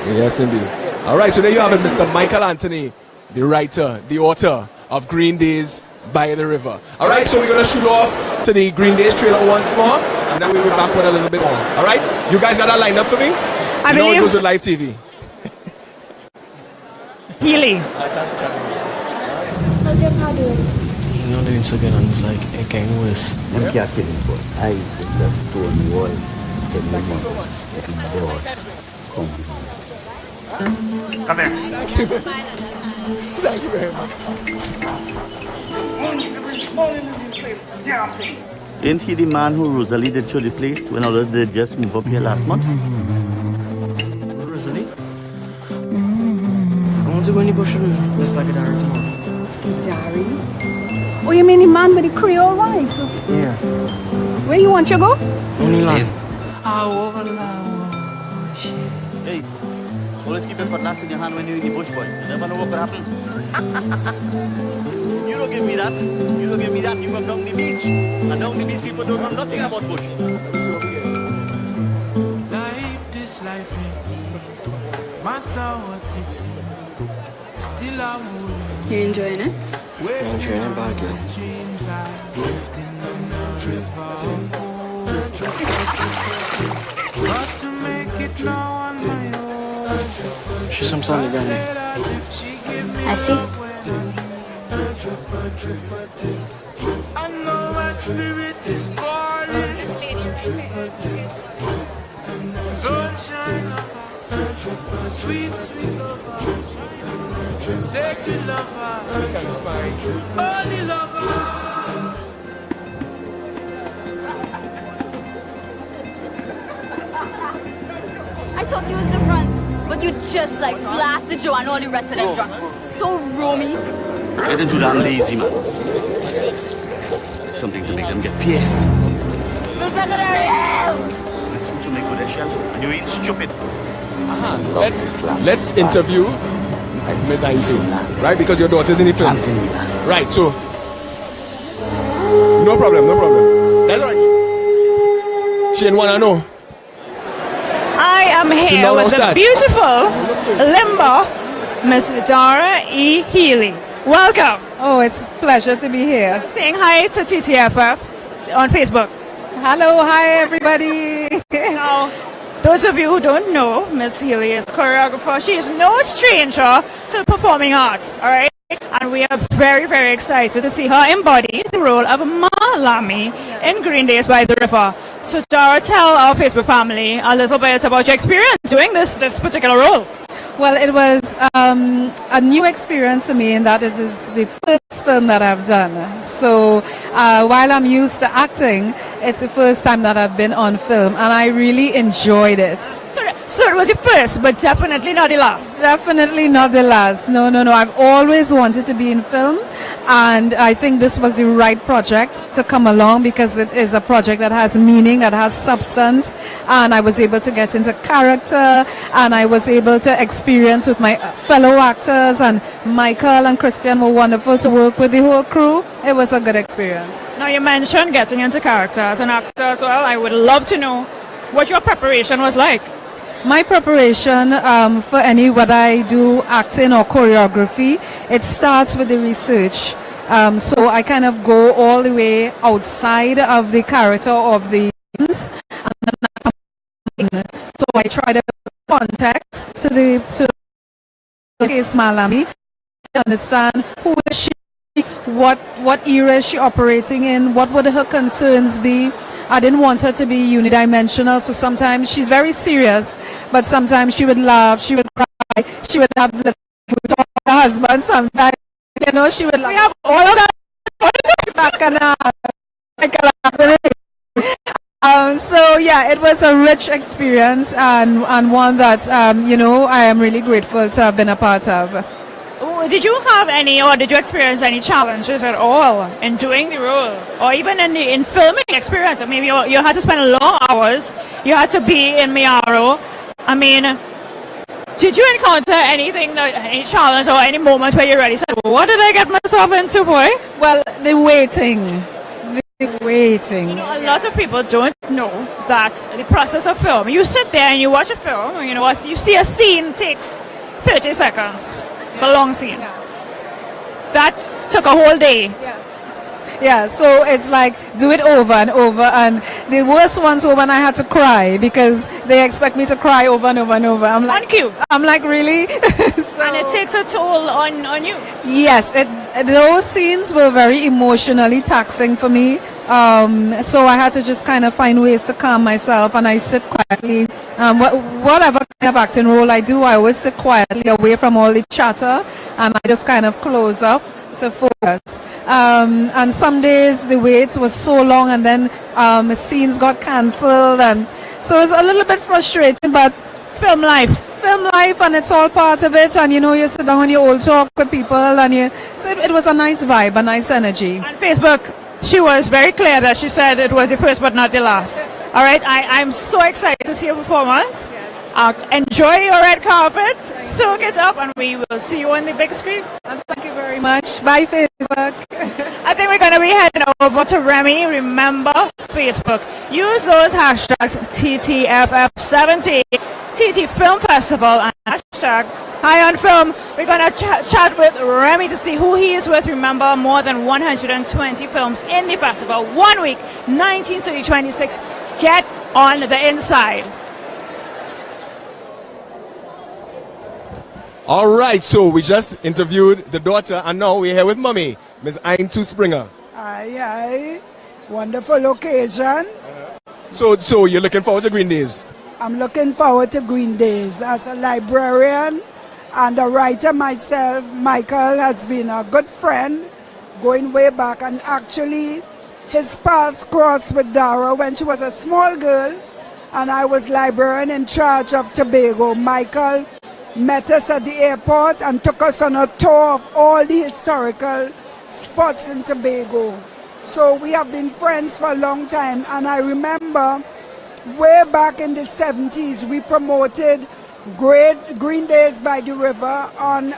Yes, indeed. All right, so there you have it, Mr. Michael Anthony, the writer, the author of Green Days by the River. All right, so we're going to shoot off to the Green Days trailer once more, and then we'll be back with a little bit more. All right, you guys got that lined up for me? I believe it goes with live TV. Healy. Thanks for chatting with us. How's your pa doing? He's not doing so good, and it's like it getting worse. I'm not kidding, but I just told you all, tell your mother, that the boss come with me. Come here. Thank you very much. Ain't he the man who Rosalie did show the place when all of them just moved up here last month? Rosalie? I want to go in the bush and let's like a diary tomorrow. Diary? Oh, you mean the man with the Creole wife? Yeah. Where you want to go? Only land. Hey, always keep a cutlass in your hand when you're in the bush, boy. You never know what could happen. You don't give me that. You don't give me that. You come down the beach. And down the beach, people don't know nothing about bush. This life matter what it's still I would. You enjoying it? I'm enjoying it badly. Got to make it now on my own. She's some son again. I see. I know my spirit is calling. Sunshine, sweet, sweet lover, sacred lover, holy lover. I thought he was the front, but you just like blasted Joe and all the rest of them drunk. Don't roll me. Getting too damn lazy, man. There's something to make them get fierce. Mr. Canary! Listen to me, good shell, and you ain't stupid. Let's interview Ms. Aintu. Right, because your daughter's in the film. Right, so no problem. That's all right. She didn't want to know. I am here with the beautiful limbo, Miss Dara E. Healy. Welcome. Oh, it's a pleasure to be here. Saying hi to TTFF on Facebook. Hello, hi everybody. Now, those of you who don't know, Miss Healy is a choreographer. She is no stranger to performing arts, all right? And we are very, very excited to see her embody the role of Malami in Green Days by the River. So, Dara, tell our Facebook family a little bit about your experience doing this particular role. Well, it was a new experience for me, and that is the first film that I've done. So while I'm used to acting, it's the first time that I've been on film, and I really enjoyed it. So it was the first, but definitely not the last. Definitely not the last. No. I've always wanted to be in film, and I think this was the right project to come along because it is a project that has meaning, that has substance, and I was able to get into character, and I was able to experience with my fellow actors, and Michael and Christian were wonderful to work with the whole crew. It was a good experience. Now you mentioned getting into character as an actor as well. I would love to know what your preparation was like. My preparation for whether I do acting or choreography, it starts with the research. So I kind of go all the way outside of the character of the scenes, and then I come in. So I try to context to case Malami, understand who is she, what era is she operating in, what would her concerns be. I didn't want her to be unidimensional, so sometimes she's very serious, but sometimes she would laugh, she would cry, she would have with her husband sometimes, she would laugh. We have all of that. So yeah, it was a rich experience and one that, I am really grateful to have been a part of. Did you have any, or did you experience any challenges at all in doing the role, or even in filming experience? Maybe you had to spend long hours, you had to be in Miaro. I mean, did you encounter any challenge or any moment where you really said, what did I get myself into, boy? Well, the waiting. A lot of people don't know that the process of film, you sit there and you watch a film, you see a scene takes 30 seconds. It's a long scene. That took a whole day. Yeah, so it's like do it over and over, and the worst ones were when I had to cry because they expect me to cry over and over and over. I'm like, on cue. I'm like, really? And it takes a toll on you. Yes, those scenes were very emotionally taxing for me. So I had to just kind of find ways to calm myself, and I sit quietly. Whatever kind of acting role I do, I always sit quietly away from all the chatter, and I just kind of close up to focus. And some days the wait was so long, and then scenes got cancelled, and so it was a little bit frustrating, but film life, and it's all part of it. And you sit down and you all talk with people, and so it was a nice vibe, a nice energy. On Facebook, she was very clear that she said it was the first but not the last. All right, I'm so excited to see your performance. Enjoy your red carpet, soak it up, and we will see you on the big screen. Thank you very much. Bye, Facebook. I think we're going to be heading over to Remy. Remember, Facebook. Use those hashtags TTFF70, TT Film Festival, and hashtag High on Film. We're going to chat with Remy to see who he is with. Remember, more than 120 films in the festival. 1 week, 19 to the 26. Get on the inside. All right, so we just interviewed the daughter, and now we're here with mommy, Ms. Aintu Springer. Aye. Wonderful occasion. So you're looking forward to Green Days? I'm looking forward to Green Days. As a librarian and a writer myself, Michael has been a good friend going way back, and actually his paths crossed with Dara when she was a small girl and I was librarian in charge of Tobago. Michael met us at the airport and took us on a tour of all the historical spots in Tobago. So we have been friends for a long time, and I remember way back in the 70s we promoted great Green Days by the River on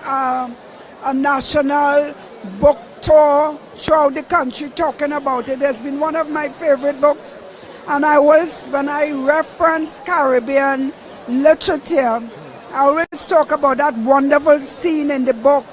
a national book tour throughout the country talking about it. It's been one of my favorite books. And when I reference Caribbean literature, I always talk about that wonderful scene in the book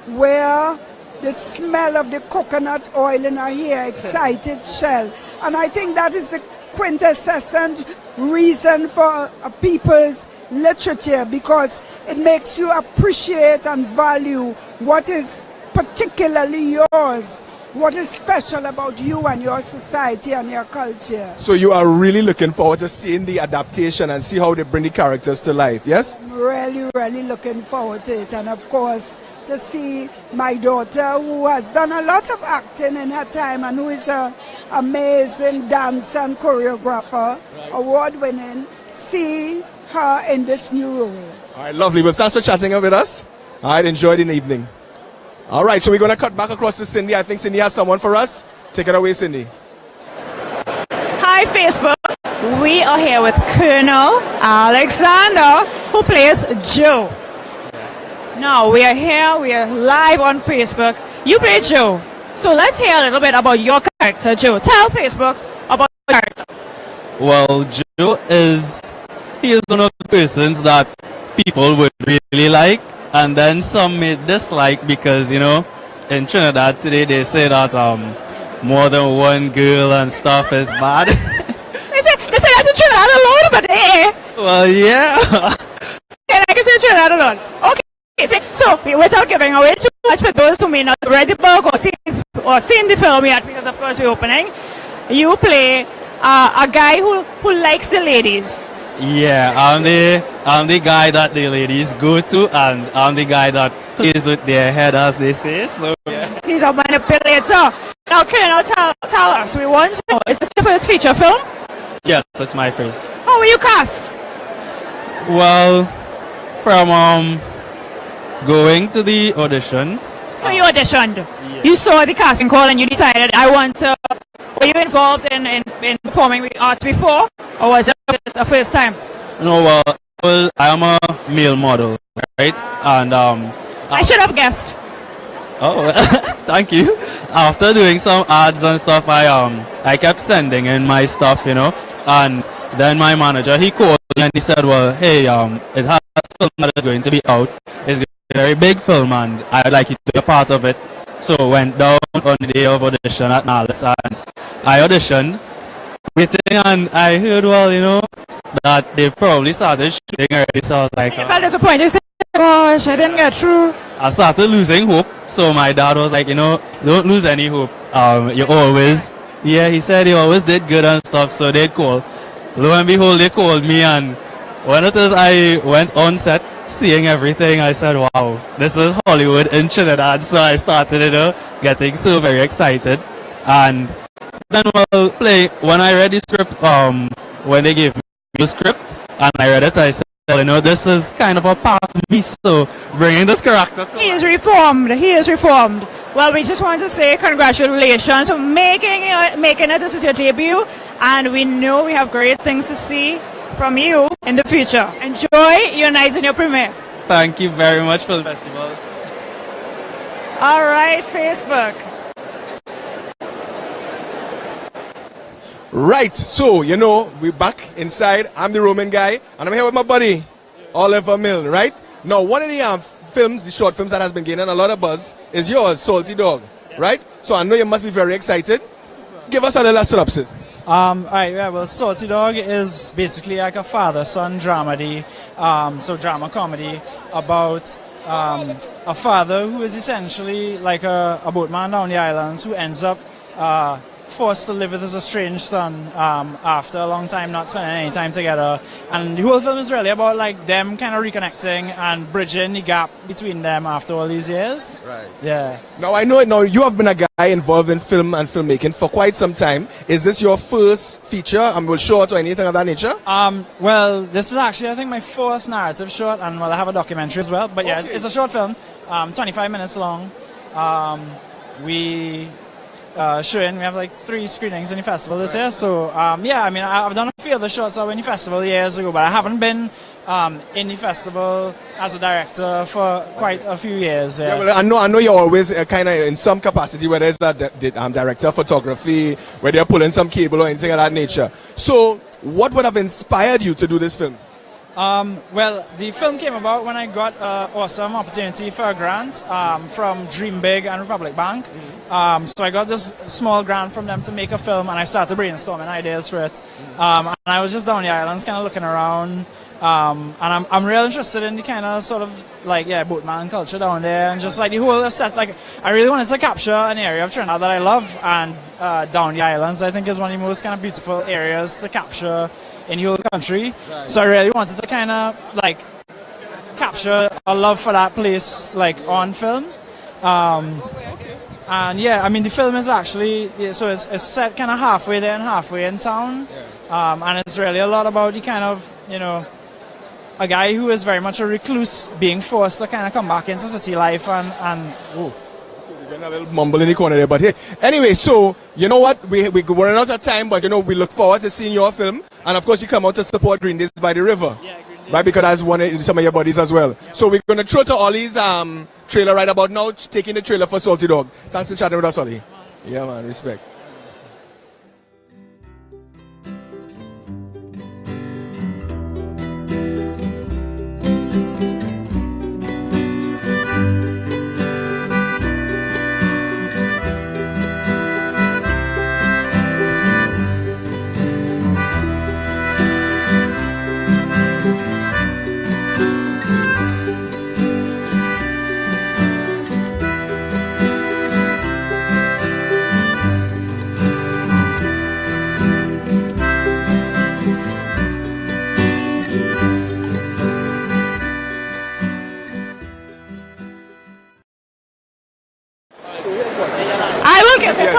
where the smell of the coconut oil in her hair excited Shell. And I think that is the quintessential reason for a people's literature, because it makes you appreciate and value what is particularly yours, what is special about you and your society and your culture. So you are really looking forward to seeing the adaptation and see how they bring the characters to life, yes? I'm really, really looking forward to it. And of course, to see my daughter, who has done a lot of acting in her time and who is an amazing dancer and choreographer, award-winning, see her in this new role. All right, lovely. Well, thanks for chatting with us. All right, enjoy the evening. All right, so we're going to cut back across to Cindy. I think Cindy has someone for us. Take it away, Cindy. Hi, Facebook. We are here with Colonel Alexander, who plays Joe. Now, we are here, we are live on Facebook. You play Joe. So let's hear a little bit about your character, Joe. Tell Facebook about your character. Well, Joe is one of the persons that people would really like, and then some may dislike because, you know, in Trinidad today they say that more than one girl and stuff is bad. They say that in Trinidad alone, but well, yeah. And I can say Trinidad alone. Okay, so without giving away too much for those who may not read the book or seen the film yet, because of course we're opening, you play a guy who likes the ladies. Yeah, I'm the guy that the ladies go to, and I'm the guy that plays with their head, as they say. So yeah. He's a manipulator. Now, Colonel, tell us. We want to know: is this your first feature film? Yes, it's my first. How were you cast? Well, from going to the audition. So you auditioned. Yeah. You saw the casting call and you decided, I want to. Were you involved in performing with arts before, or was it just the first time? No, well, I am a male model, right? And I should have guessed. Oh, thank you. After doing some ads and stuff, I kept sending in my stuff, you know. And then my manager, he called me and he said, well, hey, it has a film that is going to be out. It's going to be a very big film, and I'd like you to be a part of it. So went down on the day of audition at Malice, and I auditioned, waiting, and I heard, well, you know, that they probably started shooting already, so I was like... You felt disappointed, you said, gosh, I didn't get through. I started losing hope, so my dad was like, you know, don't lose any hope. You always... Yeah, he said he always did good and stuff, so they'd call. Lo and behold, they called me, and when it is I went on set, seeing everything, I said, wow, this is Hollywood in Trinidad. So I started, you know, getting so very excited. And then when I read the script, when they gave me the script and I read it, I said, well, you know, this is kind of a part of me, so bringing this character to He is reformed. He is reformed. Well, we just want to say congratulations for making it. This is your debut, and we know we have great things to see from you in the future. Enjoy your nights and your premiere. Thank you very much for the festival. All right, Facebook. Right, so, you know, we're back inside. I'm the Roman guy, and I'm here with my buddy, Oliver Mill, right? Now, one of the films, the short films that has been gaining a lot of buzz is yours, Salty Dog, right? So I know you must be very excited. Give us a little synopsis. Alright, yeah, well, Salty Dog is basically like a father-son dramedy, so drama comedy about a father who is essentially like a boatman down the islands who ends up forced to live with his estranged son after a long time not spending any time together. And the whole film is really about like them kind of reconnecting and bridging the gap between them after all these years. Right. Yeah. Now I know you have been a guy involved in film and filmmaking for quite some time. Is this your first feature, short or anything of that nature? Well, this is actually I think my fourth narrative short, and well I have a documentary as well. But yeah, it's a short film, 25 minutes long. showing. We have like 3 screenings in the festival this year. So yeah, I mean, I've done a few other shots in the festival years ago, but I haven't been in the festival as a director for quite a few years. Yeah, well, I know you're always kind of in some capacity, whether it's that director of photography, whether you're pulling some cable or anything of that nature. So what would have inspired you to do this film? Well, the film came about when I got an awesome opportunity for a grant from Dream Big and Republic Bank. So I got this small grant from them to make a film, and I started brainstorming ideas for it. And I was just down the islands kind of looking around. And I'm real interested in the kind of sort of like, yeah, boatman culture down there, and just like the whole set. Like, I really wanted to capture an area of Trinidad that I love, and down the islands I think is one of the most kind of beautiful areas to capture in the whole country. Right. So I really wanted to kind of like capture a love for that place like on film. And yeah, I mean the film is actually, so it's set kind of halfway there and halfway in town. And it's really a lot about the kind of, you know, a guy who is very much a recluse being forced to kind of come back into city life and we're getting a little mumble in the corner there, but hey, anyway, so you know what, we're running out of time, but you know, we look forward to seeing your film, and of course you come out to support Green Days by the River. Yeah, Green Days. Right, because that's one of some of your buddies as well. Yeah. So we're going to throw to Ollie's trailer right about now, taking the trailer for Salty Dog. Thanks for chatting with us, Ollie. Yeah, man, respect.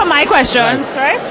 My questions, right?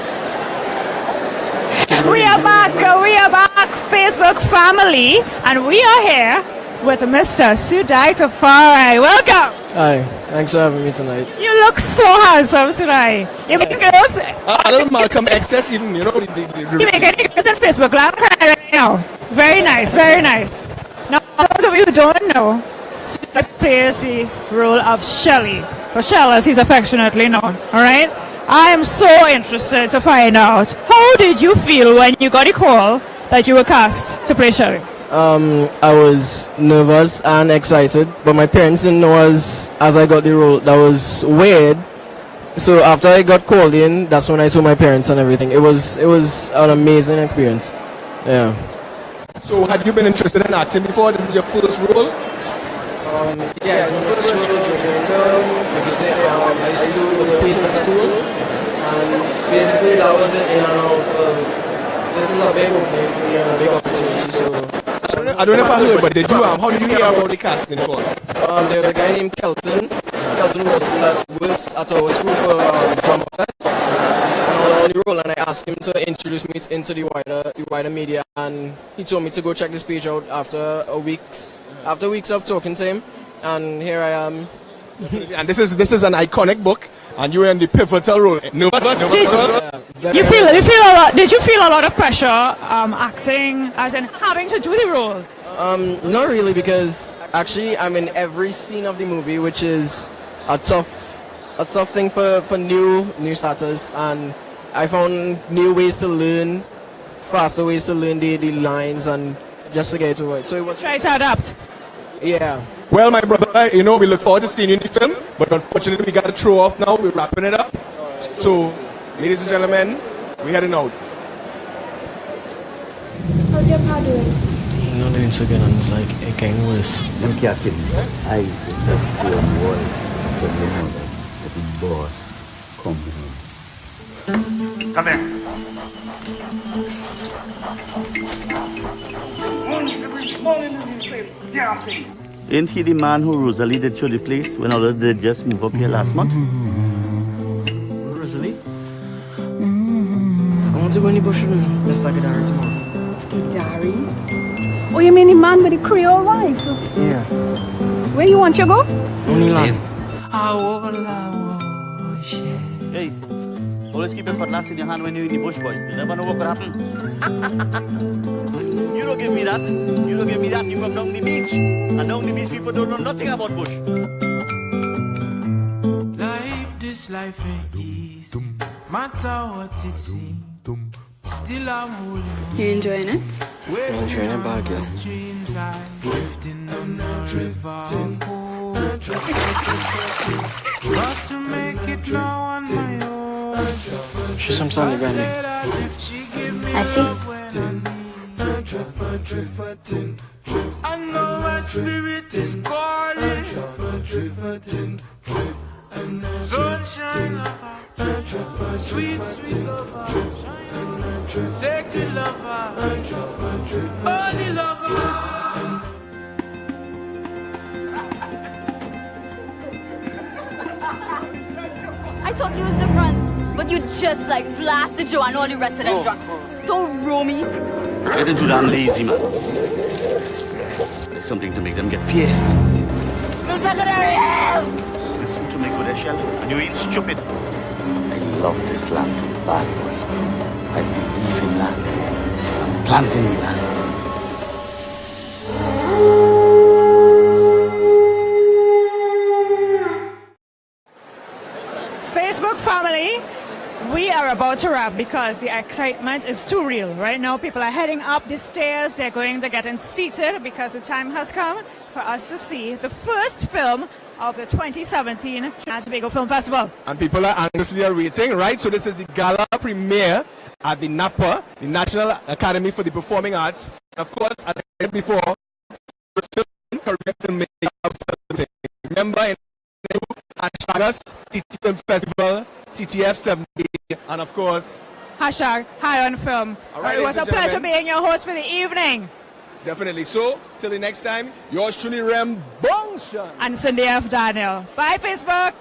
We are back, Facebook family, and we are here with Mr. Sudai Tafari. Welcome. Hi, thanks for having me tonight. You look so handsome, Sudai. You make girls. A little Malcolm excess, even, you know. You make any girls on Facebook live right now. Very nice, very nice. Now, those of you who don't know, Sudai plays the role of Shelly, or Shell as he's affectionately known. All right. I am so interested to find out, how did you feel when you got a call that you were cast to play Shelly? I was nervous and excited, but my parents didn't know as I got the role. That was weird. So after I got called in, that's when I told my parents and everything. It was an amazing experience. Yeah. So had you been interested in acting before? This is your first role? Yes, my first role during film. You could say I used to do the plays at school, and basically that was it in and out. This is a big opening for me and a big opportunity. So I don't know if I heard, but did you? How did you hear about the casting call? There's a guy named Kelson Wilson that works at our school for Drama Fest, and I was on the role, and I asked him to introduce me into the wider media, and he told me to go check this page out after weeks of talking to him, and here I am. And this is an iconic book, and you were in the pivotal role. Did you feel a lot? Did you feel a lot of pressure acting, as in having to do the role? Not really, because actually I'm in every scene of the movie, which is a tough thing for new starters, and I found new ways to learn, faster ways to learn the lines, and just to get to it. So it was try to adapt. Yeah. Well, my brother, you know, we look forward to seeing you in the film, but unfortunately we got to throw off now. We're wrapping it up. So, ladies and gentlemen, we're heading out. How's your pa doing? He's not doing so good, and it's like it getting worse. I'm Captain. I just go on wall for your mother, but the boss come home. Come here. Ain't he the man who Rosalie did show the place when all of them just moved up here last month? Rosalie? I want to go in the bush with Mr. Gadari tomorrow. Gadari? Oh, you mean the man with the Creole wife? Yeah. Where you want to go? Only land. Hey, Always keep your cutlass in your hand when you're in the bush, boy. You never know what could happen. You don't give me that. You don't give me that. You come down the beach. And down the beach, people don't know nothing about bush. This life ain't easy. Matter what it seems. Still I'm holding. You enjoying it? I'm enjoying it, bad girl. Drifting on the river. Got to make it now on my own. She's some Sunday Granny. I see. I know my spirit is calling. Sunshine lover, sweet, sweet lover, sacred lover, holy lover. I thought he was different, but you just like blasted Joe and all the rest of them drunk. Don't roll me. Get into damn lazy, man. There's something to make them get fierce. No secondary. Listen to me, good shell, and you ain't stupid. I love this land too bad, boy. I believe in land. I'm planting the land. Facebook family, we are about to wrap because the excitement is too real. Right now, people are heading up the stairs. They're going to get seated because the time has come for us to see the first film of the 2017 Trinidad+Tobago Film Festival. And people are anxiously awaiting, right? So this is the gala premiere at the NAPA, the National Academy for the Performing Arts. And of course, as I said before, career filmmaker. Remember, in hashtag us, ttfilmfestival, ttf70, and of course, hashtag High on Film. All right, it was a pleasure being your host for the evening. Definitely. So, till the next time, yours truly, Rem Bongshan. And Cindy F. Daniel. Bye, Facebook.